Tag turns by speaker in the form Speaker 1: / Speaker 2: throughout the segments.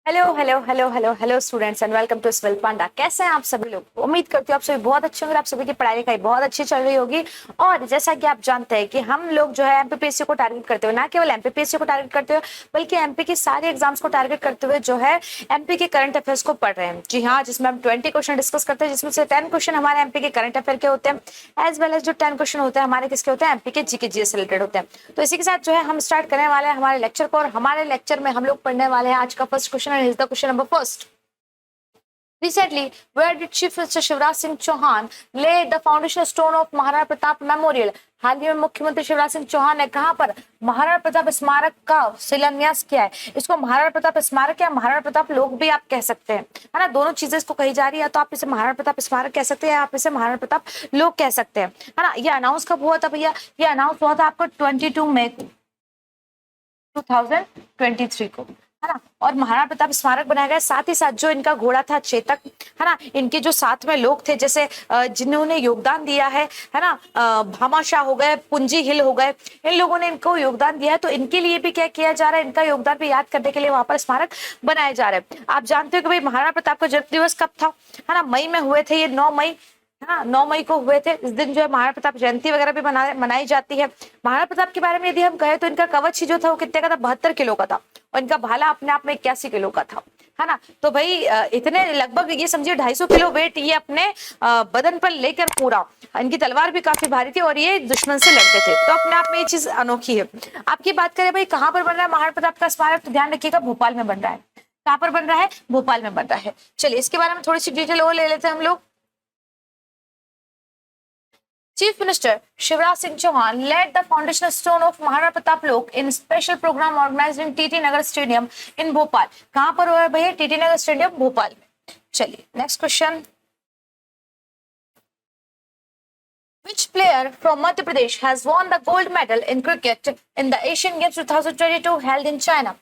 Speaker 1: Hello hello hello hello hello students and welcome to स्विल पांडा। कैसे हैं आप सभी लोग? उम्मीद करती हूँ आप सभी बहुत अच्छे होंगे। आप सभी की पढ़ाई लिखाई बहुत अच्छी चल रही होगी। और जैसा कि आप जानते हैं कि हम लोग जो है एमपीपीएससी को टारगेट करते हुए, ना केवल एमपीपीएससी को टारगेट करते हुए बल्कि एमपी के सारे एग्जाम्स को टारगेट करते हुए जो है एमपी के करंट अफेयर्स को पढ़ रहे हैं। जी हाँ, जिसमें हम 20 क्वेश्चन डिस्कस करते हैं, जिसमें से 10 क्वेश्चन हमारे एमपी के करंट अफेयर के होते हैं, एज वेल एज जो 10 क्वेश्चन होते हैं हमारे किसके होते हैं, एमपी के जीके जीएस से रिलेटेड होते हैं। तो इसी के साथ जो है हम स्टार्ट करने वाले हैं हमारे लेक्चर को, और हमारे लेक्चर में हम लोग पढ़ने वाले हैं आज का first question, and is the question number first. Recently, where did Chief Minister Shivraj Singh Chouhan lay the foundation stone of Maharana Pratap memorial? हाल ही में मुख्यमंत्री शिवराज सिंह चौहान ने कहां पर महाराणा प्रताप स्मारक का शिलान्यास किया है? इसको महाराणा प्रताप स्मारक या महाराणा प्रताप लोक भी आप कह सकते हैं, है ना। दोनों चीजें इसको कही जा रही है, तो आप इसे महाराणा प्रताप स्मारक कह सकते हैं या आप इसे महाराणा प्रताप लोक कह सकते हैं, है ना। ये अनाउंस कब हुआ था भैया? ये अनाउंस हुआ था आपको 22 मई 2023 को, है ना। और महाराणा प्रताप स्मारक बनाया गया। साथ ही साथ जो इनका घोड़ा था चेतक, है ना, इनके जो साथ में लोग थे, जैसे जिन्होंने योगदान दिया है ना, भामाशाह हो गए, पुंजी हिल हो गए, इन लोगों ने इनको योगदान दिया है। तो इनके लिए भी क्या किया जा रहा है, इनका योगदान भी याद करने के लिए वहां पर स्मारक बनाए जा रहे हैं। आप जानते हो कि भाई महाराणा प्रताप का जन्म दिवस कब था, है ना, मई में हुए थे। ये 9 मई, है ना, 9 मई को हुए थे। इस दिन जो है महाराणा प्रताप जयंती वगैरह भी मनाई जाती है। महाराणा प्रताप के बारे में यदि हम कहें तो इनका कवच ही जो था वो कितने का था, 72 किलो का था, और इनका भाला अपने आप में 81 किलो का था, है ना। तो भाई इतने लगभग ये समझिए 250 किलो वेट ये अपने बदन पर लेकर पूरा, इनकी तलवार भी काफी भारी थी और ये दुश्मन से लड़ते थे। तो अपने आप में ये चीज अनोखी है। आपकी बात करें भाई कहाँ पर बन रहा है महाराणा प्रताप का स्मारक, तो ध्यान रखिएगा भोपाल में बन रहा है। कहाँ पर बन रहा है? भोपाल में बन रहा है। चलिए इसके बारे में थोड़ी सी डिटेल और ले लेते हैं हम लोग। Chief Minister Shivraj Singh Chauhan laid the foundation stone of Maharana Pratap Lok in special program organized in TT Nagar Stadium in Bhopal. कहाँ पर हुआ है भैया? टीटी नगर स्टेडियम भोपाल में। चलिए next question. Which player from Madhya Pradesh has won the gold medal in cricket in the Asian Games 2022 held in China?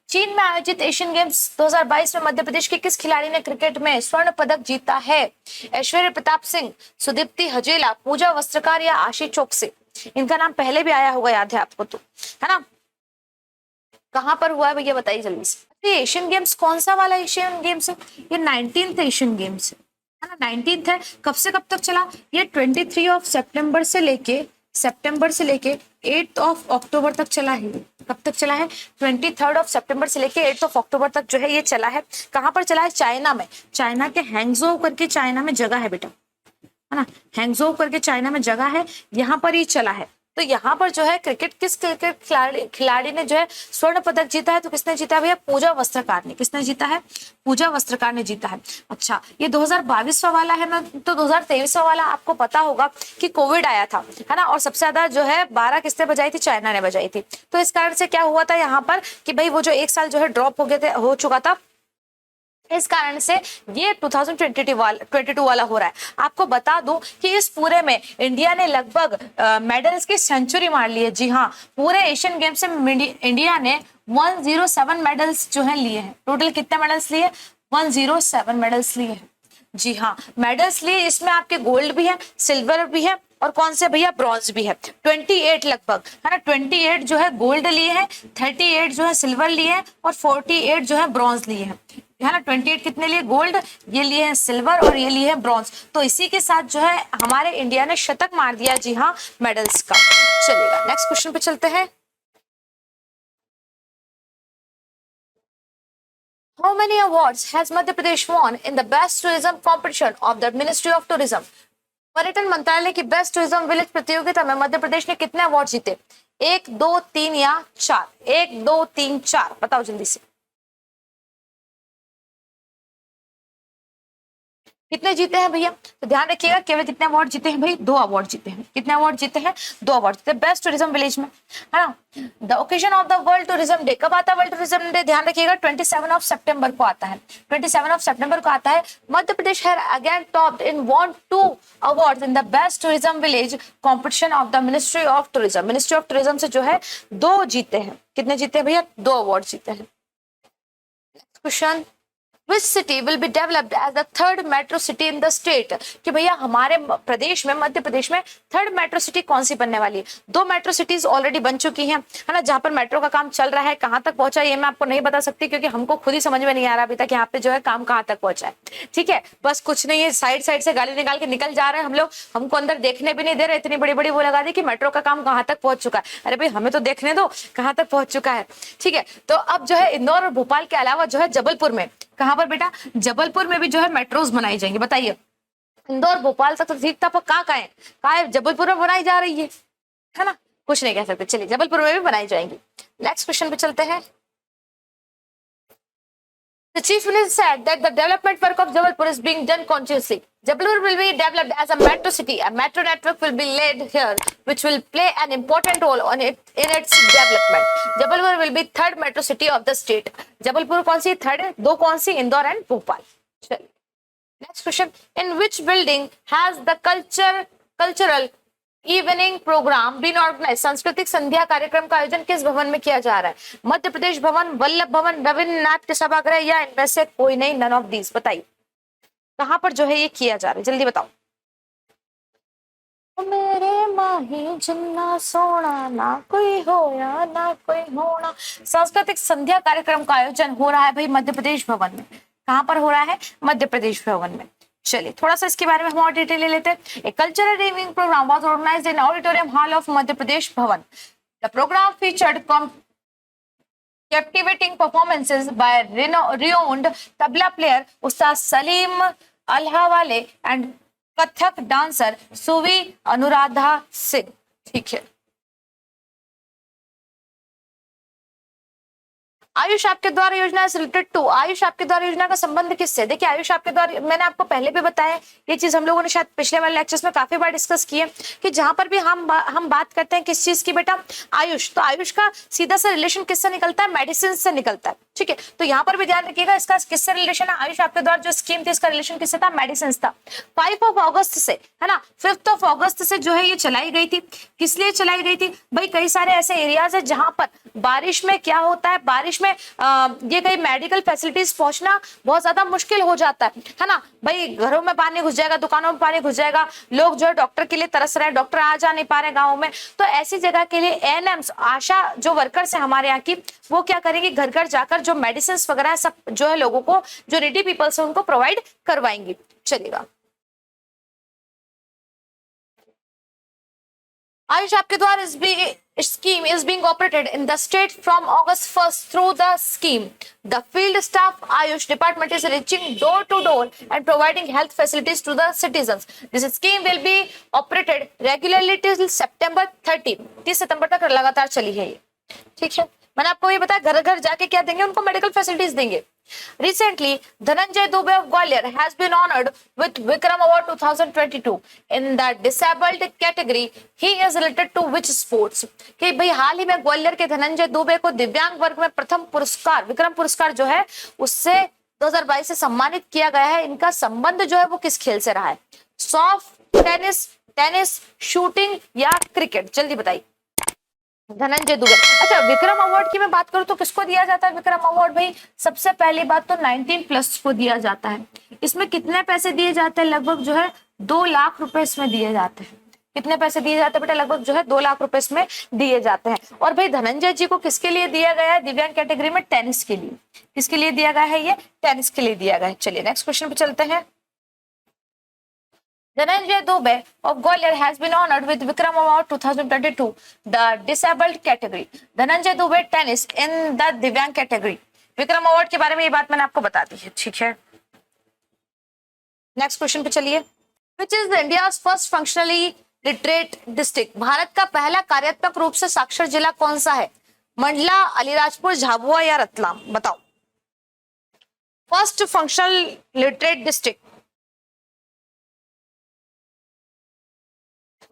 Speaker 1: चीन में आयोजित एशियन गेम्स 2022 में मध्य प्रदेश के किस खिलाड़ी ने क्रिकेट में स्वर्ण पदक जीता है? ऐश्वर्य प्रताप सिंह, सुदीप्ति हजेला, पूजा वस्त्रकार या आशीष चौकसी? इनका नाम पहले भी आया होगा, याद है आपको तो, है ना। कहां पर हुआ है भैया बताइए जल्दी से। ये एशियन गेम्स कौन सा वाला एशियन गेम्स है? ये 19th एशियन गेम्स है ना, 19th है। कब से कब तक चला? ये 23 सितंबर से लेके 8 अक्टूबर तक चला है। कब तक चला है? 23 सितंबर से लेके 8 अक्टूबर तक जो है ये चला है। कहां पर चला है? चाइना में। चाइना के हैंगजो करके चाइना में जगह है बेटा, है ना, हैंगजो करके चाइना में जगह है, यहाँ पर ही चला है। तो यहाँ पर जो है क्रिकेट किस क्रिकेट खिलाड़ी ने जो है स्वर्ण पदक जीता है? तो किसने जीता है भैया? पूजा वस्त्रकार ने। किसने जीता है? पूजा वस्त्रकार ने जीता है। अच्छा, ये 2022 वाला है ना, तो 2023 वाला आपको पता होगा कि कोविड आया था, है ना, और सबसे ज्यादा जो है 12 किसने बजाई थी? चाइना ने बजाई थी। तो इस कारण से क्या हुआ था यहाँ पर कि भाई वो जो एक साल जो है ड्रॉप हो चुका था, इस कारण से ये 2022 वाला हो रहा है। आपको बता दूं कि इस पूरे में इंडिया ने लगभग मेडल्स की सेंचुरी मार ली है। जी हाँ, पूरे एशियन गेम्स से इंडिया ने 107 मेडल्स जो है लिए हैं। टोटल कितने मेडल्स लिए? 107 मेडल्स लिए हैं। जी हाँ, मेडल्स लिए। इसमें आपके गोल्ड भी है, सिल्वर भी है, और कौन से भैया? ब्रॉन्ज भी है। 28 लगभग, है ना, 28 जो है गोल्ड लिए हैं, 38 जो है सिल्वर लिए हैं, और 48 जो है ब्रॉन्ज लिए हैं, है ना। 28 कितने लिए? गोल्ड, ये लिए हैं सिल्वर, और ये लिए हैं ब्रॉन्ज। तो इसी के साथ जो है हमारे इंडिया ने शतक मार दिया, जी हाँ, मेडल्स का। चलिएगा नेक्स्ट क्वेश्चन पे चलते हैं। How many awards has Madhya Pradesh won in the best tourism competition of the Ministry of Tourism? पर्यटन मंत्रालय की बेस्ट टूरिज्म विलेज प्रतियोगिता में मध्य प्रदेश ने कितने अवार्ड जीते? 1, 2, 3 या 4? 1, 2, 3, 4 बताओ जल्दी से। कितने जीते हैं भैया? तो ध्यान रखिएगा, केवल कितने अवार्ड जीते हैं भाई? 2 अवार्ड जीते हैं। कितने अवार्ड जीते हैं? 2 अवार्ड जीते हैं बेस्ट टूरिज्म विलेज में, है ना। The occasion of the world tourism day कब आता है? वर्ल्ड टूरिज्म डे ध्यान रखिएगा 27 सितंबर को आता है। 27 सितंबर को आता है। मध्य प्रदेश है again topped in won 2 award in the best tourism village competition of the ministry of tourism. Ministry of tourism से जो है 2 जीते हैं। कितने जीते हैं भैया? 2 अवार्ड जीते हैं। Question, Which city will be developed as the third metro city in the state? कि भैया हमारे प्रदेश में, मध्य प्रदेश में थर्ड मेट्रो सिटी कौन सी बनने वाली है? दो मेट्रो सिटीज ऑलरेडी बन चुकी हैं, है ना, जहां पर मेट्रो का काम चल रहा है। कहां तक पहुंचा है ये मैं आपको नहीं बता सकती, क्योंकि हमको खुद ही समझ में नहीं आ रहा अभी तक यहाँ पे जो है काम कहां तक पहुंचा है। ठीक है, बस कुछ नहीं है, साइड साइड से गाड़ी निकाल के निकल जा रहे हैं हम लोग, हमको अंदर देखने भी नहीं दे रहे, इतनी बड़ी बड़ी वो लगा दी कि मेट्रो का काम कहां तक पहुंच चुका है। अरे भाई हमें तो देखने दो कहां तक पहुंच चुका है। ठीक है, तो अब जो है इंदौर और भोपाल के अलावा जो है जबलपुर में, कहां पर बेटा, जबलपुर में भी जो है मेट्रोज बनाई जाएंगी। बताइए, इंदौर भोपाल तक तो ठीक था, पर कहाँ है, जबलपुर में बनाई जा रही है ना, कुछ नहीं कह सकते। चलिए, जबलपुर में भी बनाई जाएंगी। नेक्स्ट क्वेश्चन पे चलते हैं। The chief minister said that the development work of Jabalpur is being done consciously. Jabalpur will be developed as a metro city. A metro network will be laid here, which will play an important role in its development. Jabalpur will be third metro city of the state. Jabalpur कौन सी third है? दो कौन सी? Indore and Bhopal. चलिए, next question. In which building has the cultural evening programme been organize? सांस्कृतिक संध्या कार्यक्रम का आयोजन किस भवन में किया जा रहा है? मध्य प्रदेश भवन, वल्लभ भवन, रविन्द्र नाट्य सभागृह, या इनमें से कोई नहीं, नन ऑफ दीज। बताइए कहां पर जो है ये किया जा रहा है, जल्दी बताओ। मेरे माही जिन्ना सोना, ना कोई होया ना कोई होना। सांस्कृतिक संध्या कार्यक्रम का आयोजन हो रहा है भाई मध्य प्रदेश भवन में। कहां पर हो रहा है? मध्य प्रदेश भवन में। चलिए, थोड़ा सा इसके बारे में हम और डिटेल ले लेते हैं। A cultural evening programme was organised in auditorium hall of Madhya Pradesh Bhavan. The programme featured captivating performances by renowned tabla player Ustad Salim Alhawale and Kathak dancer Suvi Anuradha Singh. ठीक है, आयुष आपके द्वार योजना से रिलेटेड टू, आयुष आपके द्वार योजना का संबंध किससे? देखिए, आयुष आपके द्वार, मैंने आपको पहले भी बताया, ये चीज हम लोगों ने शायद पिछले वाले लेक्चर्स में काफी बार डिस्कस की है कि जहां पर भी हम बात करते हैं किस चीज की बेटा, आयुष, तो आयुष का सीधा सा रिलेशन किससे निकलता है? मेडिसिन से निकलता है। ठीक है, तो यहाँ पर भी ध्यान रखिएगा इसका किससे रिलेशन है। आयुष आपके द्वार जो स्कीम थी इसका रिलेशन किससे था? मेडिसिन था। 5 अगस्त से, है ना, 5 अगस्त से जो है ये चलाई गई थी। किस लिए चलाई गई थी भाई? कई सारे ऐसे एरियाज है जहां पर बारिश में क्या होता है, बारिश में ये कई मेडिकल फैसिलिटीज पहुंचना बहुत ज्यादा मुश्किल हो जाता है ना भाई। घरों में पानी घुस जाएगा, दुकानों में पानी घुस जाएगा, लोग जो है डॉक्टर के लिए तरस रहे हैं, डॉक्टर आ जा नहीं पा रहे गाँव में। तो ऐसी जगह के लिए एएनएम्स, आशा जो वर्कर्स है हमारे यहाँ की, वो क्या करेंगे, घर घर जाकर जो मेडिसिन वगैरह सब जो है लोगों को, जो नीडी पीपल्स है उनको प्रोवाइड करवाएंगी। चलिएगा, आयुष आपके द्वार scheme is being operated in the state from August 1st through the scheme. The field staff Ayush department is reaching door to door and providing health facilities to the citizens. This scheme will be operated regularly till September 30. 30 सितंबर तक लगातार चली है ये। ठीक है, मैंने आपको ये बताया, घर घर जाके क्या देंगे, उनको मेडिकल फैसिलिटीज देंगे। Recently, Dhananjay Dubey of Gwalior has been honored with Vikram Award 2022 in the disabled category. He is related to which sports? कि भाई हाल ही में ग्वालियर के धनंजय दुबे को दिव्यांग वर्ग में प्रथम पुरस्कार, विक्रम पुरस्कार जो है उससे 2022 से सम्मानित किया गया है। इनका संबंध जो है वो किस खेल से रहा है? सॉफ्ट टेनिस, शूटिंग या क्रिकेट? जल्दी बताइए। धनंजय दुबे। अच्छा, विक्रम अवार्ड की मैं बात करूं तो किसको दिया जाता है विक्रम अवार्ड भाई? सबसे पहली बात तो 19+ को दिया जाता है। इसमें कितने पैसे दिए जाते हैं? लगभग जो है 2 लाख रुपए इसमें दिए जाते हैं। कितने पैसे दिए जाते हैं बेटा? लगभग जो है 2 लाख रुपए इसमें दिए जाते हैं। और भाई धनंजय जी को किसके लिए दिया गया है? दिव्यांग कैटेगरी में टेनिस के लिए। किसके लिए दिया गया है? ये टेनिस के लिए दिया गया है। चलिए नेक्स्ट क्वेश्चन पे चलते हैं। Dhananjay Dubey of Gwalior has been honored with Vikram Award 2022, the disabled category. Dhananjay Dubey tennis in the दिव्यांग कैटेगरी। विक्रम अवार्ड के बारे में ये बात मैंने आपको बता दी है। ठीक है, नेक्स्ट क्वेश्चन पे चलिए। Which is India's first functionally literate district? Bharat का पहला कार्यात्मक रूप से साक्षर जिला कौन सा है? मंडला, अलीराजपुर, झाबुआ या रतलाम? बताओ। फर्स्ट फंक्शनल लिटरेट डिस्ट्रिक्ट,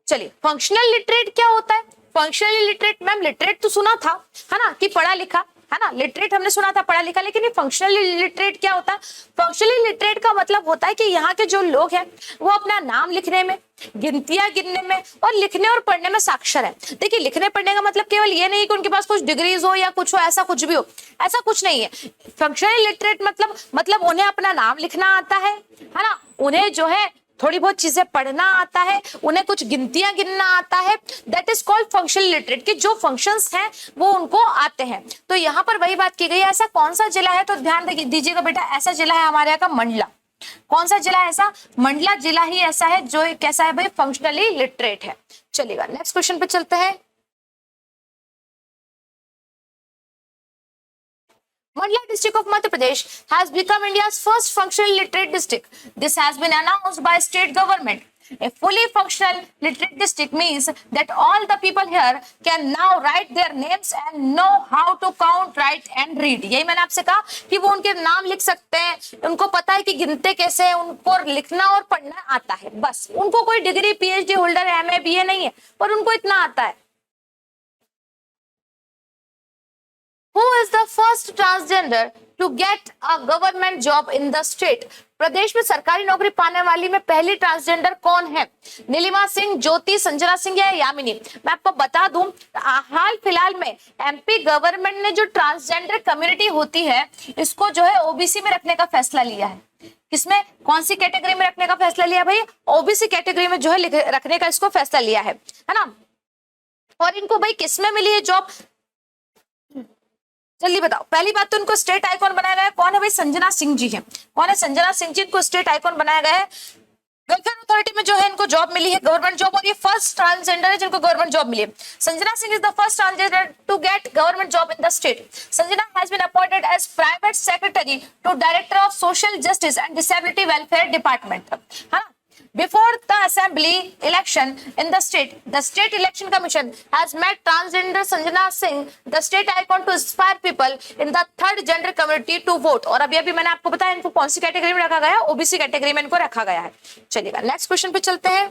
Speaker 1: चलिए फंक्शनल लिटरेट क्या होता है? फंक्शनली लिटरेट, मैम लिटरेट तो सुना था, है ना, कि पढ़ा लिखा, है ना, लिटरेट हमने सुना था पढ़ा लिखा, लेकिन ये फंक्शनली लिटरेट क्या होता है? फंक्शनली लिटरेट का मतलब होता है कि यहाँ के जो लोग हैं वो अपना नाम लिखने में, गिनतियां गिनने में और लिखने और पढ़ने में साक्षर है। देखिए लिखने पढ़ने का मतलब केवल ये नहीं कि उनके पास कुछ डिग्रीज हो या कुछ हो, ऐसा कुछ भी हो, ऐसा कुछ नहीं है। फंक्शनली लिटरेट मतलब उन्हें अपना नाम लिखना आता है ना, उन्हें जो है थोड़ी बहुत चीजें पढ़ना आता है, उन्हें कुछ गिनतियां गिनना आता है, that is called functional literate, कि जो फंक्शंस हैं वो उनको आते हैं। तो यहाँ पर वही बात की गई है। ऐसा कौन सा जिला है, तो ध्यान दीजिएगा बेटा, ऐसा जिला है हमारे यहाँ का मंडला। कौन सा जिला ऐसा? मंडला जिला ही ऐसा है जो कैसा है भाई, फंक्शनली लिटरेट है। चलिएगा नेक्स्ट क्वेश्चन पे चलते हैं। Mandla district of Madhya Pradesh has become India's first functional literate district. This has been announced by state government. A fully functional literate district means that all the people here can now write their names and know how to count, write and read. यही मैंने आपसे कहा कि वो उनके नाम लिख सकते हैं, उनको पता है कि गिनते कैसे हैं, उनको लिखना और पढ़ना आता है, बस। उनको कोई degree, PhD holder, MA, BA नहीं है, पर उनको इतना आता है। Who is the first transgender to get a government job in the state? प्रदेश में सरकारी नौकरी पाने वाली में पहली ट्रांसजेंडर कौन है? नीलिमा सिंह, ज्योति, संजना सिंह या यामिनी? मैं आपको बता दूं, हाल फिलहाल में एमपी गवर्नमेंट ने जो ट्रांसजेंडर कम्युनिटी होती है इसको जो है ओबीसी में रखने का फैसला लिया है। किसमें, कौन सी कैटेगरी में रखने का फैसला लिया भाई? ओबीसी कैटेगरी में जो है रखने का इसको फैसला लिया है ना। और इनको भाई किसमें मिली है जॉब, जल्दी बताओ। पहली बात तो उनको स्टेट आइकॉन बनाया गया है। कौन है भाई? संजना सिंह जी है। कौन है? संजना सिंह जी। इनको स्टेट आइकॉन बनाया गया है। वेलफेयर अथॉरिटी में जो है इनको जॉब मिली है, गवर्नमेंट जॉब, और ये फर्स्ट ट्रांसजेंडर है जिनको गवर्नमेंट जॉब मिली है। Sanjana Singh is the first transgender to get government job in the state. Sanjana has been appointed as private secretary to director of social justice and disability welfare department, है ना। Before the assembly election in the state election commission has met transgender Sanjana Singh, the state icon, to inspire people in the third gender community to vote. और अभी मैंने आपको बताया इनको कौन सी category में रखा गया है, ओबीसी कैटेगरी में इनको रखा गया है। चलिएगा नेक्स्ट क्वेश्चन पे चलते हैं।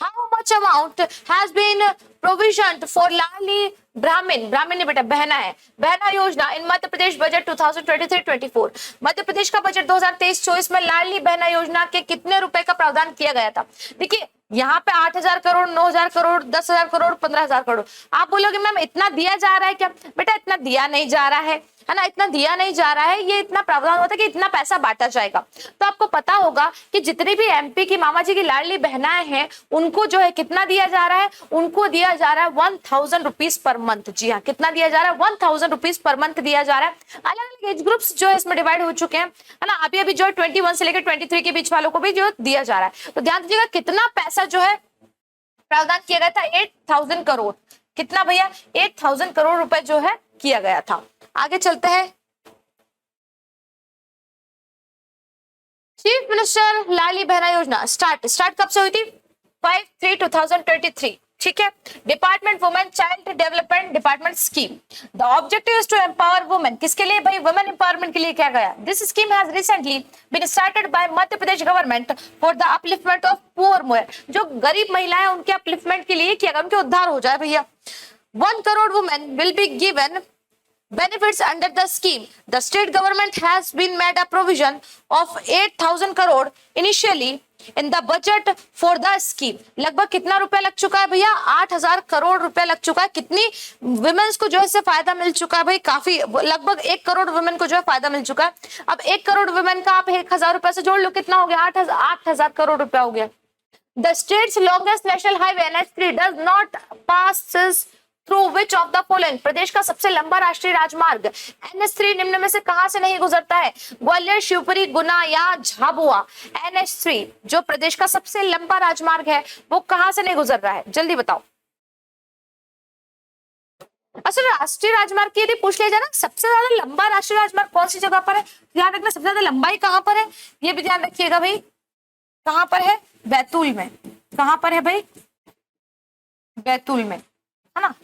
Speaker 1: How much amount has been provisioned for Lali ब्राह्मण ने बेटा बहना है, बहना योजना इन मध्य प्रदेश बजट 2023-24। मध्य प्रदेश का बजट 2023-24 में लाडली बहना योजना के कितने रुपए का प्रावधान किया गया था? देखिए यहाँ पे 8,000 करोड़, 9,000 करोड़, 10,000 करोड़, 15,000 करोड़। आप बोलोगे मैम इतना दिया जा रहा है क्या? बेटा इतना दिया नहीं जा रहा है ना, इतना दिया नहीं जा रहा है। ये इतना प्रावधान होता है कि इतना पैसा बांटा जाएगा। तो आपको पता होगा कि जितनी भी एमपी की मामा जी की लाडली बहनाएं हैं उनको जो है कितना दिया जा रहा है? उनको दिया जा रहा है 1,000 रुपीज पर मंथ। जी हाँ, कितना दिया जा रहा है? 1,000 रुपीज पर मंथ दिया जा रहा है। अलग अलग एज ग्रुप्स जो है इसमें डिवाइड हो चुके हैं, है ना। अभी जो 21 से लेकर 23 के बीच वालों को भी जो दिया जा रहा है। तो ध्यान दीजिएगा कितना पैसा जो है प्रावधान किया गया था? 8,000 करोड़। कितना भैया? 8,000 करोड़ रुपए जो है किया गया था। आगे चलते हैं। चीफ मिनिस्टर लाडली बहना योजना स्टार्ट कब से हुई थी? 5/3/2023। ठीक है। Department women child development department scheme. The objective is to empower women. किसके लिए भाई? वुमेन एम्पावरमेंट के लिए किया गया। This scheme has recently been started by Madhya Pradesh government for the upliftment of poor women. जो गरीब महिलाएं उनके अपलिफ्टमेंट के लिए किया गया, उनके उद्धार हो जाए भैया। 1 crore women will be given benefits under the scheme. The state government has been made a provision of 8,000 crore initially in the budget for the scheme. लगभग कितना रुपया लग चुका है भैया? 8,000 करोड़ रुपया लग चुका है। कितनी वुमेन्स को जो है इससे फायदा मिल चुका है भाई? काफी, लगभग 1 करोड़ वुमेन को जो है फायदा मिल चुका है। अब 1 करोड़ वुमेन का आप 1,000 रुपए से जोड़ लो, कितना हो गया? 8,000 करोड़ रुपया हो गया। The state's longest national highway NH3 does not passes through which of the following? प्रदेश का सबसे लंबा राष्ट्रीय राजमार्ग NH3 निम्न में से कहां से नहीं गुजरता है? ग्वालियर, शिवपुरी, गुना या झाबुआ? NH3 जो प्रदेश का सबसे लंबा राजमार्ग है वो कहां से नहीं गुजर रहा है? जल्दी बताओ। अच्छा, राष्ट्रीय राजमार्ग की यदि पूछ लिया जाए ना, सबसे ज्यादा लंबा राष्ट्रीय राजमार्ग कौन सी जगह पर है? ध्यान रखना, सबसे ज्यादा लंबाई कहां पर है ये भी ध्यान रखिएगा भाई। कहां पर है? बैतूल में। कहां पर है भाई? बैतूल में, है ना।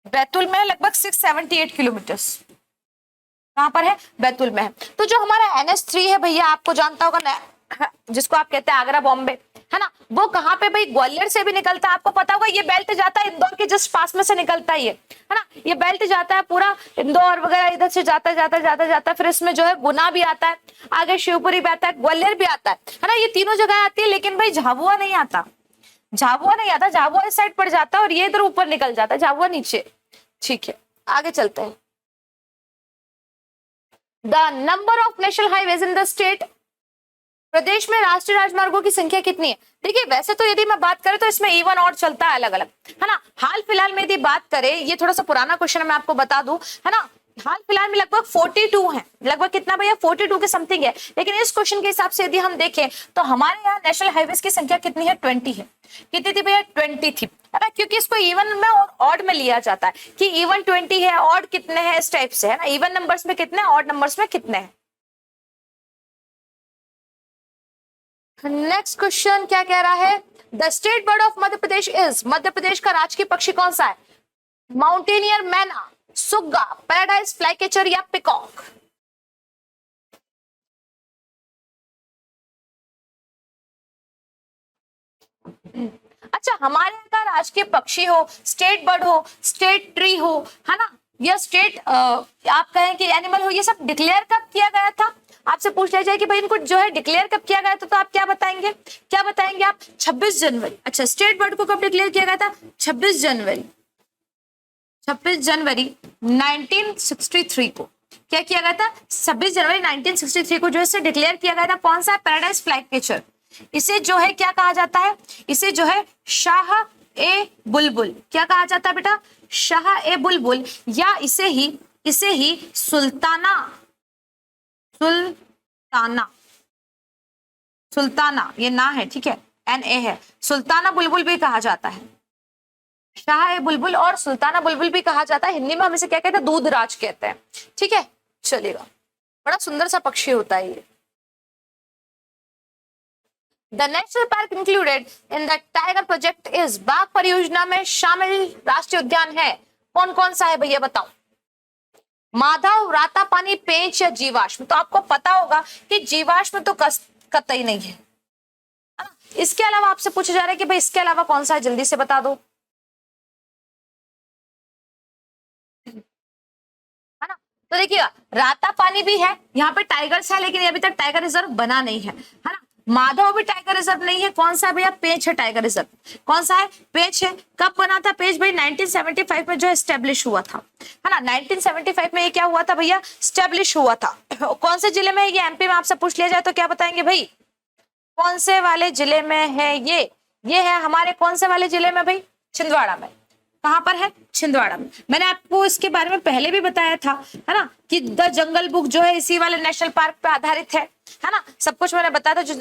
Speaker 1: बैतूल में लगभग 678 किलोमीटर। कहां पर है? बैतूल में है। तो जो हमारा NH3 है भैया, आपको जानता होगा, जिसको आप कहते हैं आगरा बॉम्बे, है ना, वो कहाँ पे भाई, ग्वालियर से भी निकलता है। आपको पता होगा ये बेल्ट जाता है इंदौर के जस्ट पास में से निकलता है ये, है ना। ये बेल्ट जाता है पूरा इंदौर वगैरह इधर से जाता जाता जाता जाता, फिर इसमें जो है गुना भी आता है, आगे शिवपुरी भी आता है, ग्वालियर भी आता है ना। ये तीनों जगह आती है, लेकिन भाई झाबुआ नहीं आता, झाबुआ नहीं आता। झाबुआ इस साइड पड़ जाता है और ये इधर ऊपर निकल जाता है, झाबुआ नीचे। ठीक है, आगे चलते हैं। The number of national highways in the state, प्रदेश में राष्ट्रीय राजमार्गों की संख्या कितनी है। देखिए वैसे तो यदि मैं बात करें तो इसमें इवन ऑड चलता है अलग अलग, है ना। हाल फिलहाल में यदि बात करें, ये थोड़ा सा पुराना क्वेश्चन मैं आपको बता दूं, है ना। हाल फिलहाल में लगभग 42 है, लगभग कितना भैया 42 के समथिंग है। लेकिन इस क्वेश्चन के हिसाब से यदि हम देखें तो हमारे यहाँ नेशनल हाईवेज की संख्या कितनी है, 20 है। कितनी थी भैया, 20 थी, है ना। क्योंकि इसको इवन में और ऑड में लिया जाता है कि इवन 20 है, ऑड कितने हैं, इस टाइप से, है ना। इवन नंबर्स में कितने, ऑड नंबर्स में कितने हैं। नेक्स्ट क्वेश्चन क्या कह रहा है, the state bird of Madhya Pradesh is, Madhya Pradesh का राजकीय पक्षी कौन सा है। माउंटेनियर, मैना, सुग्गा, पैराडाइज फ्लाईकैचर या पिकॉक। अच्छा, हमारे यहाँ का राजकीय पक्षी हो, स्टेट बर्ड हो, स्टेट ट्री हो, है ना, या स्टेट आप कहें कि एनिमल हो, ये सब डिक्लेयर कब किया गया था। आपसे पूछ लिया जाए कि भाई इनको जो है डिक्लेयर कब किया गया था, तो आप क्या बताएंगे, क्या बताएंगे आप, 26 जनवरी। अच्छा, स्टेट बर्ड को कब डिक्लेयर किया गया था, 26 जनवरी, 26 जनवरी 1963 को क्या किया गया था, 26 जनवरी 1963 को जो है डिक्लेयर किया गया था। कौन सा, पैराडाइज फ्लाईकैचर। इसे जो है क्या कहा जाता है, इसे जो है शाह ए बुलबुल, क्या कहा जाता है बेटा, शाह ए बुलबुल, या इसे ही सुल्ताना, सुल्ताना, सुल्ताना ये ना है, ठीक है, NA है, सुल्ताना बुलबुल भी कहा जाता है। शाह ए बुलबुल और सुल्ताना बुलबुल भी कहा जाता है। हिंदी में हम इसे क्या कहते हैं, दूध राज कहते हैं। ठीक है, चलेगा, बड़ा सुंदर सा पक्षी होता है ये। The national park included in the tiger project is, बाघ परियोजना में शामिल राष्ट्रीय उद्यान है, कौन कौन सा है भैया बताओ। माधव, रातापानी, पेंच या जीवाश्म। तो आपको पता होगा कि जीवाश्म तो कतई नहीं है। इसके अलावा आपसे पूछा जा रहा है कि भाई इसके अलावा कौन सा है, जल्दी से बता दो, है ना। तो देखिएगा, रातापानी भी है, यहाँ पे टाइगर्स है, लेकिन अभी तक टाइगर रिजर्व बना नहीं है ना। माधव भी टाइगर रिजर्व नहीं है। कौन सा भैया, पेंच है टाइगर रिजर्व। कौन सा है, पेंच है। कब बना था पेंच भाई, 1975 में जो एस्टेब्लिश हुआ था, है ना। 1975 में ये क्या हुआ था भैया, एस्टेब्लिश हुआ था। कौन से जिले में है ये, MP में आपसे पूछ लिया जाए तो क्या बताएंगे भाई, कौन से वाले जिले में है ये है हमारे कौन से वाले जिले में भाई, छिंदवाड़ा में। कहां पर है, छिंदवाड़ा में। मैंने आपको इसके बारे में पहले भी बताया था, है ना, कि द जंगल बुक जो है इसी वाले नेशनल पार्क पे आधारित है ना। सब कुछ मैंने बताया था। जो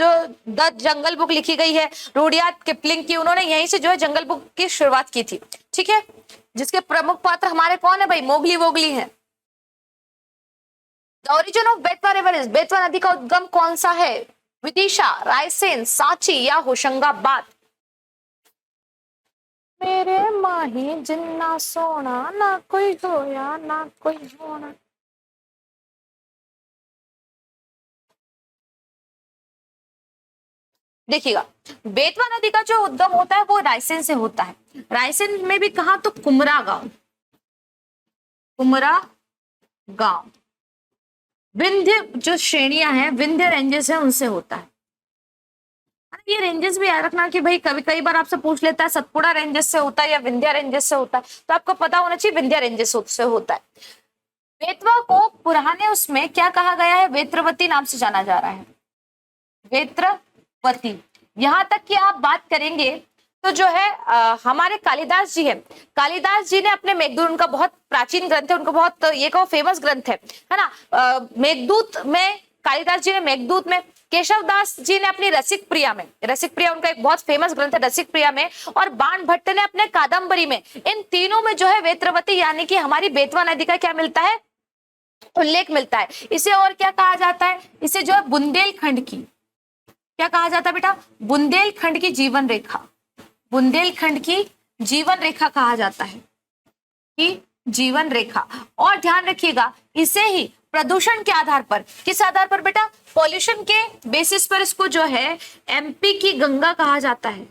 Speaker 1: द जंगल बुक लिखी गई है रुडयार्ड किपलिंग की, उन्होंने यहीं से जो है जंगल बुक की शुरुआत की थी। ठीक है, जिसके प्रमुख पात्र हमारे कौन है भाई, मोगली वोगली है। The origin of Betwa river is, Betwa नदी का उद्गम कौन सा है, विदिशा, रायसेन, सांची या होशंगाबाद। मेरे माही जिन्ना सोना, ना कोई होया ना कोई होना। देखिएगा, बेतवा नदी का जो उद्गम होता है वो रायसेन से होता है। रायसेन में भी कहा, तो कुमरा गांव, कुमरा गांव। विंध्य जो श्रेणियां हैं, विंध्य रेंजेस है, उनसे होता है। ये रेंजेस भी याद रखना कि भाई कई बार आपसे पूछ लेता है सतपुड़ा रेंजेस से होता है या विंध्या रेंजेस से होता है, तो आपको पता होना चाहिए विंध्या रेंजेस से होता है। बेतवा को पुराने उसमें क्या कहा गया है, वेत्रवती नाम से जाना जा रहा है, वेत्रवती। यहां तक कि आप बात करेंगे तो जो है हमारे कालिदास जी है, कालिदास जी ने अपने मेघदूत, उनका बहुत प्राचीन ग्रंथ है, उनका बहुत ये कहो फेमस ग्रंथ है ना। मेघदूत में कालिदास जी ने, मेघदूत में केशव दास जी ने अपनी रसिक प्रिया में, रसिक प्रिया उनका एक बहुत फेमस ग्रंथ है रसिक प्रिया में, और बाण भट्ट ने अपने कादम्बरी में, इन तीनों में जो है वेत्रवती यानी कि हमारी बेतवा नदी का क्या मिलता है, उल्लेख मिलता है। इसे और क्या कहा जाता है, इसे जो है बुंदेलखंड की, क्या कहा जाता है बेटा, बुंदेलखंड की जीवन रेखा, बुंदेलखंड की जीवन रेखा कहा जाता है, कि जीवन रेखा। और ध्यान रखिएगा, इसे ही प्रदूषण के आधार पर, किस आधार पर बेटा? पॉल्यूशन के बेसिस पर इसको जो है एमपी की गंगा कहा जाता है।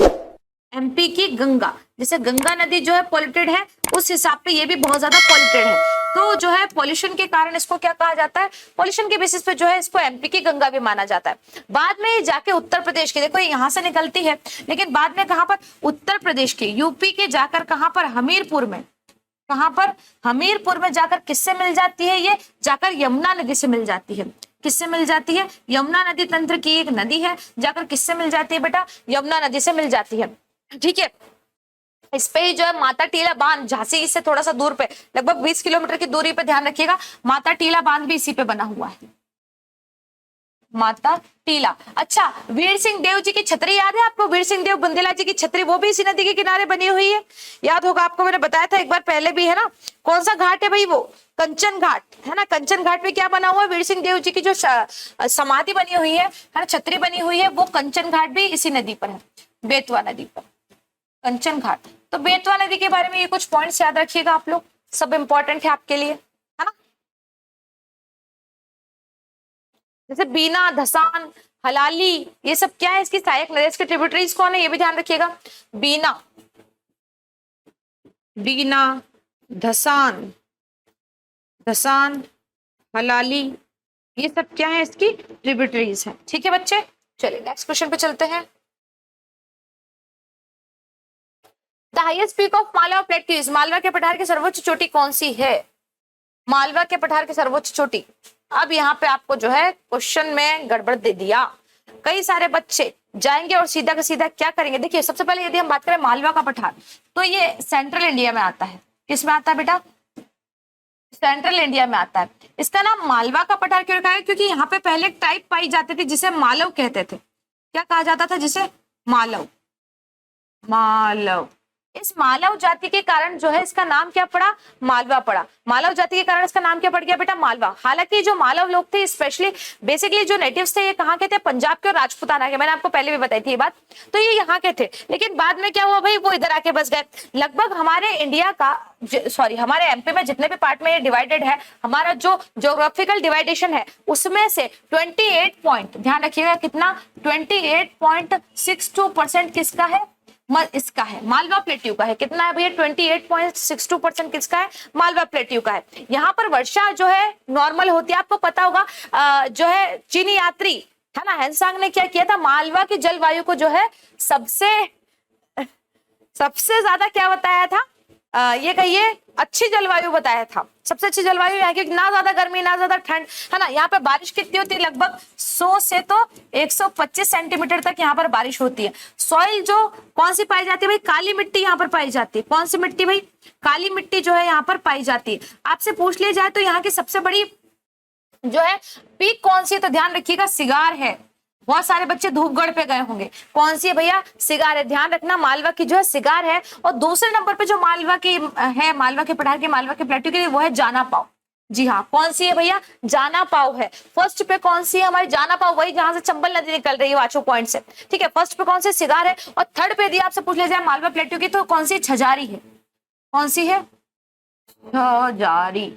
Speaker 1: एमपी की गंगा, जैसे गंगा नदी जो है पॉल्यूटेड है, उस हिसाब पे ये भी बहुत ज्यादा पॉल्यूटेड है। तो जो है पॉल्यूशन के कारण इसको क्या कहा जाता है? पॉल्यूशन के बेसिस पे जो है इसको एमपी की गंगा भी माना जाता है। बाद में जाके उत्तर प्रदेश की, देखो यहाँ से निकलती है, लेकिन बाद में कहां पर? उत्तर प्रदेश के, यूपी के जाकर कहां पर? हमीरपुर में। कहां पर? हमीरपुर में जाकर किससे मिल जाती है? ये जाकर यमुना नदी से मिल जाती है। किससे मिल जाती है? यमुना नदी तंत्र की एक नदी है, जाकर किससे मिल जाती है बेटा? यमुना नदी से मिल जाती है। ठीक है, इस पे ही जो है माता टीला बांध, झांसी से थोड़ा सा दूर पे, लगभग 20 किलोमीटर की दूरी पे, ध्यान रखिएगा, माता टीला बांध भी इसी पे बना हुआ है, माता टीला। अच्छा, वीर सिंह देव जी की छतरी याद है आपको? वीर सिंह देव बुंदेला जी की छतरी, वो भी इसी नदी के किनारे बनी हुई है, याद होगा आपको, मैंने बताया था एक बार पहले भी, है ना। कौन सा घाट है भाई? वो कंचन घाट है ना। कंचन घाट पे क्या बना हुआ है? वीर सिंह देव जी की जो समाधि बनी हुई है ना, छतरी बनी हुई है, वो कंचन घाट भी इसी नदी पर है, बेतवा नदी पर, कंचन घाट। तो बेतवा नदी के बारे में ये कुछ पॉइंट्स याद रखिएगा आप लोग, सब इंपॉर्टेंट है आपके लिए, है ना। जैसे बीना, धसान, हलाली, ये सब क्या है? इसकी सहायक नदी, इसके ट्रिब्यूटरीज कौन है ये भी ध्यान रखिएगा। बीना, बीना, धसान, धसान, हलाली, ये सब क्या है? इसकी ट्रिब्यूटरीज है। ठीक है बच्चे, चलिए नेक्स्ट क्वेश्चन पे चलते हैं। The highest peak of Malwa plateaus, Malwa के पठार की सर्वोच्च चोटी कौन सी है? मालवा के पठार की सर्वोच्च चोटी। अब यहाँ पे आपको जो है क्वेश्चन में गड़बड़ दे दिया, कई सारे बच्चे जाएंगे और सीधा का सीधा क्या करेंगे। देखिए, सबसे पहले यदि हम बात करें मालवा का पठार, तो ये सेंट्रल इंडिया में आता है। किस में आता है बेटा? सेंट्रल इंडिया में आता है। इसका नाम मालवा का पठार क्यों रखा है? क्योंकि यहाँ पे पहले एक टाइप पाई जाती थी जिसे मालव कहते थे। क्या कहा जाता था जिसे? मालव। मालव, इस मालव जाति के कारण जो है इसका नाम क्या पड़ा? मालवा पड़ा। मालव जाति के कारण इसका नाम क्या पड़ गया बेटा? मालवा। हालांकि जो मालव लोग थे, स्पेशली बेसिकली जो नेटिव्स थे, ये कहाँ के थे? पंजाब के और राजपूताना के। मैंने आपको पहले भी बताई थी ये बात, तो ये यहाँ के थे। लेकिन बाद में क्या हुआ भाई? वो इधर आके बस गए। लगभग हमारे इंडिया का, सॉरी, हमारे एमपी में जितने भी पार्ट में ये डिवाइडेड है, हमारा जो ज्योग्राफिकल डिवाइडेशन है, उसमें से 28 पॉइंट, ध्यान रखिएगा कितना? 28.62% किसका है? इसका है, मालवा प्लेट्यू का है। कितना है भैया? 28.62% किसका है? मालवा प्लेट्यू का है। यहाँ पर वर्षा जो है नॉर्मल होती है, आपको पता होगा। जो है चीनी यात्री है ना, हेनसांग ने क्या किया था? मालवा की जलवायु को जो है सबसे ज्यादा क्या बताया था? ये कहिए अच्छी जलवायु बताया था। सबसे अच्छी जलवायु यहाँ की, ना ज्यादा गर्मी ना ज्यादा ठंड, है ना। यहाँ पे बारिश कितनी होती है? लगभग 100 से तो 125 सेंटीमीटर तक यहाँ पर बारिश होती है। सॉइल जो कौन सी पाई जाती है भाई? काली मिट्टी यहाँ पर पाई जाती है। कौन सी मिट्टी भाई? काली मिट्टी जो है यहाँ पर पाई जाती है। आपसे पूछ लिया जाए तो यहाँ की सबसे बड़ी जो है पीक कौन सी है, तो ध्यान रखिएगा सिगार है। बहुत सारे बच्चे धूपगढ़ पे गए होंगे, कौन सी है भैया? सिगार है। ध्यान रखना, मालवा की जो है सिगार है। और दूसरे नंबर पे जो मालवा की है, मालवा के पठार की, मालवा के प्लेट्यू की, वो है जाना पाव। जी हाँ, कौन सी है भैया? जाना पाव है। फर्स्ट पे कौन सी है हमारी? जाना पाव, वही जहां से चंबल नदी निकल रही है वाचो पॉइंट से। ठीक है, फर्स्ट पे कौन सी? सिगार है। और थर्ड पे यदि आपसे पूछ लिया जाए मालवा प्लेट्यू की, तो कौन सी? छजारी है। कौन सी है? छजारी,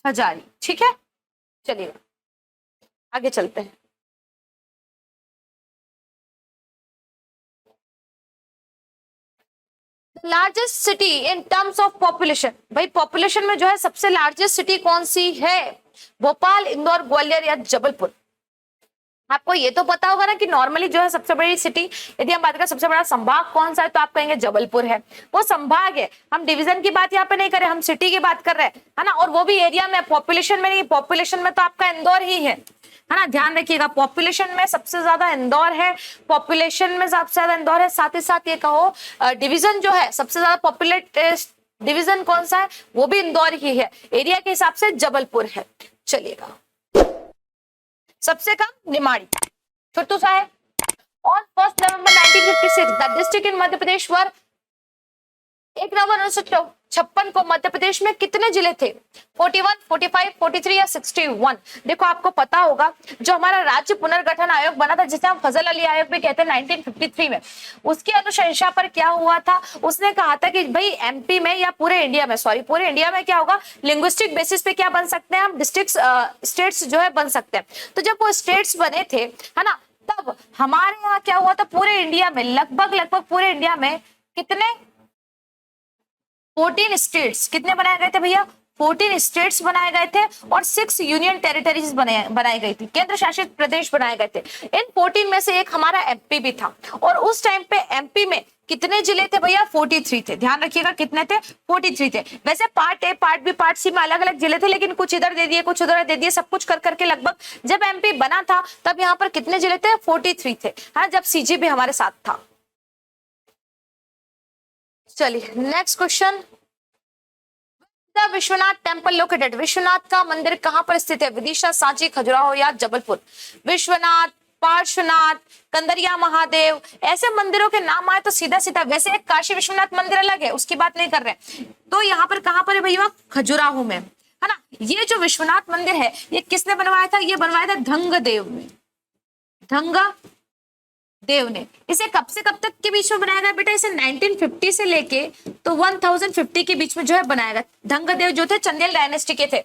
Speaker 1: छजारी। ठीक है, चलिए आगे चलते हैं। Largest city in terms of population, भाई पॉपुलेशन में जो है सबसे लार्जेस्ट सिटी कौन सी है? भोपाल, इंदौर, ग्वालियर या जबलपुर? आपको ये तो पता होगा ना कि नॉर्मली जो है सबसे बड़ी सिटी, यदि हम बात करें सबसे बड़ा संभाग कौन सा है, तो आप कहेंगे जबलपुर है। वो संभाग है, हम डिवीजन की बात यहाँ पे नहीं कर रहे, हम सिटी की बात कर रहे हैं, है ना। और वो भी एरिया में, पॉपुलेशन में नहीं। पॉपुलेशन में तो आपका इंदौर ही है ना। ध्यान रखिएगा, पॉपुलेशन में सबसे ज्यादा इंदौर है। पॉपुलेशन में सबसे ज्यादा इंदौर है। साथ ही साथ ये कहो डिवीजन जो है सबसे ज्यादा पॉपुलेट डिवीजन कौन सा है? वो भी इंदौर ही है। एरिया के हिसाब से जबलपुर है। चलिएगा, सबसे कम निमाड़ी, छोटू सा है। On 1 November 1956 the district in Madhya Pradesh were 1 नवंबर 1956 को मध्य प्रदेश में कितने जिले थे? 41, 45, 43 या 61? देखो आपको पता होगा जो हमारा राज्य पुनर्गठन आयोग बना था, जिसे हम फजल अली आयोग भी कहते हैं 1953 में, उसकी अनुशंसा पर क्या हुआ था? उसने कहा था कि भाई एमपी में या पूरे इंडिया में, सॉरी पूरे इंडिया में क्या होगा, लिंग्विस्टिक बेसिस पे क्या बन सकते हैं हम, डिस्ट्रिक्ट स्टेट्स जो है बन सकते हैं। तो जब वो स्टेट्स बने थे, है ना, तब हमारे यहाँ क्या हुआ था, पूरे इंडिया में लगभग पूरे इंडिया में कितने 14 स्टेट्स कितने बनाए गए थे भैया? 14 स्टेट्स बनाए गए थे और 6 यूनियन टेरिटरीज बनाई गई थी, केंद्र शासित प्रदेश बनाए गए थे। इन 14 में से एक हमारा एमपी भी था, और उस टाइम पे एमपी में कितने जिले थे भैया? 43 थे। ध्यान रखिएगा कितने थे? 43 थे। वैसे part A, part B, part C में अलग अलग जिले थे, लेकिन कुछ इधर दे दिए, कुछ उधर दे दिए, सब कुछ कर करके लगभग जब एमपी बना था तब यहाँ पर कितने जिले थे? 43 थे। हाँ, जब सीजी भी हमारे साथ था। चलिए next question, Vishwanath temple located, Vishwanath का मंदिर कहां पर स्थित है? विदिशा, सांची, खजुराहो या जबलपुर? विश्वनाथ, पार्श्वनाथ, कंदरिया महादेव, ऐसे मंदिरों के नाम आए तो सीधा सीधा, वैसे एक काशी विश्वनाथ मंदिर अलग है, उसकी बात नहीं कर रहे, तो यहाँ पर कहां पर है भैया? खजुराहो में, है ना। ये जो विश्वनाथ मंदिर है ये किसने बनवाया था? ये बनवाया था धंग देव ने, धंग देव ने। इसे कब से कब तक के बीच में बनाया गया बेटा? इसे 1950 से लेके तो 1050 के बीच में जो है बनाया गया। धंगदेव जो थे चंदेल डायनेस्टी के थे।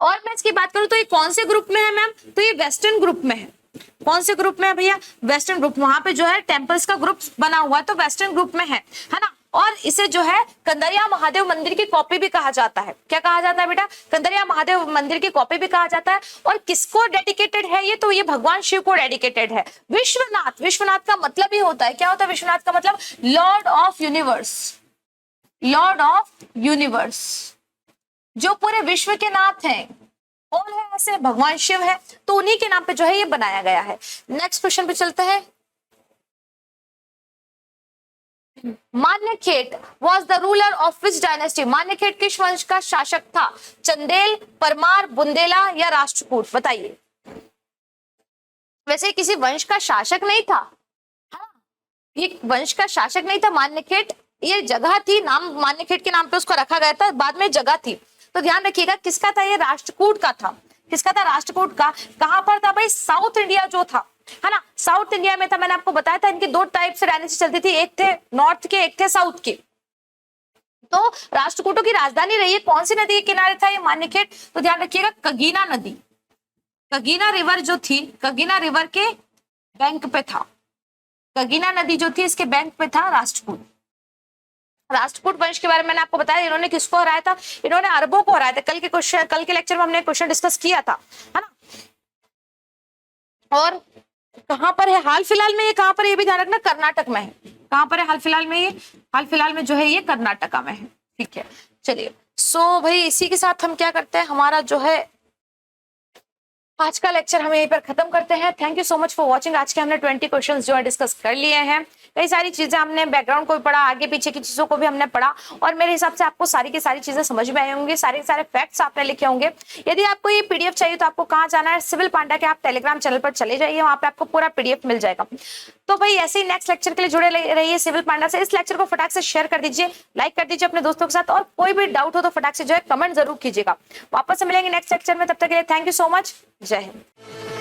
Speaker 1: और मैं इसकी बात करूं तो ये कौन से ग्रुप में है मैम? तो ये वेस्टर्न ग्रुप में है। कौन से ग्रुप में है भैया? Western group. वहां पे जो है टेम्पल्स का ग्रुप बना हुआ है, तो वेस्टर्न ग्रुप में है ना। और इसे जो है कंदरिया महादेव मंदिर की कॉपी भी कहा जाता है। क्या कहा जाता है बेटा? कंदरिया महादेव मंदिर की कॉपी भी कहा जाता है। और किसको डेडिकेटेड है ये? तो ये भगवान शिव को डेडिकेटेड है। विश्वनाथ, विश्वनाथ का मतलब ही होता है, क्या होता है विश्वनाथ का मतलब? Lord of universe, Lord of universe, जो पूरे विश्व के नाथ हैं। कौन है ऐसे? भगवान शिव है, तो उन्हीं के नाम पे जो है ये बनाया गया है। नेक्स्ट क्वेश्चन पे चलते हैं। Manyakhet was the ruler of which dynasty? Manyakhet किस वंश का शासक था? चंदेल, परमार, बुंदेला या राष्ट्रकूट? बताइए। वैसे किसी वंश का शासक नहीं था, हाँ, ये वंश का शासक नहीं था मान्यखेट, ये जगह थी, नाम मान्यखेट के नाम पे उसको रखा गया था, बाद में जगह थी। तो ध्यान रखिएगा किसका था? ये राष्ट्रकूट का था। किसका था? राष्ट्रकूट का। कहां पर था भाई? साउथ इंडिया जो था, है ना, साउथ इंडिया में था। मैंने आपको बताया था इनकी दो टाइप से डायनेस्टी चलती थी, एक थे नॉर्थ के, एक थे साउथ के। तो राष्ट्रकूटों की राजधानी रही है, कौन सी नदी के किनारे था ये मान्यखेट? तो ध्यान रखिएगा कगीना नदी, कगीना रिवर जो थी, कगीना रिवर के बैंक पे था। कगीना नदी जो थी इसके बैंक पे था राष्ट्रकूट। राष्ट्रकूट वंश के बारे में मैंने आपको बताया, इन्होंने किसको हराया था? इन्होंने अरबों को हराया था। कल के लेक्चर में हमने क्वेश्चन डिस्कस किया था, है ना। और कहां पर है हाल फिलहाल में ये? कहां पर? ये भी ध्यान रखना, कर्नाटक में है। कहां पर है हाल फिलहाल में ये? हाल फिलहाल में जो है ये कर्नाटका में है। ठीक है, चलिए। सो भाई इसी के साथ हम क्या करते हैं, हमारा जो है आज का लेक्चर हम यहीं पर खत्म करते हैं। Thank you so much for watching. आज के हमने 20 क्वेश्चंस जो है डिस्कस कर लिए हैं। कई सारी चीजें हमने बैकग्राउंड को भी पढ़ा, आगे पीछे की चीजों को भी हमने पढ़ा, और मेरे हिसाब से आपको सारी की सारी चीजें समझ में आई होंगी, सारे सारे फैक्ट्स आपने लिखे होंगे। यदि आपको ये पीडीएफ चाहिए तो आपको कहाँ जाना है? सिविल पांडा के आप टेलीग्राम चैनल पर चले जाइए, वहां पे आपको पूरा पीडीएफ मिल जाएगा। तो भाई ऐसे ही नेक्स्ट लेक्चर के लिए जुड़े रहिए सिविल पांडा से। इस लेक्चर को फटाक से शेयर कर दीजिए, लाइक कर दीजिए अपने दोस्तों के साथ, और कोई भी डाउट हो तो फटाक से जो है कमेंट जरूर कीजिएगा। वापस से मिलेंगे नेक्स्ट लेक्चर में, तब तक के लिए थैंक यू सो मच। जय हिंद।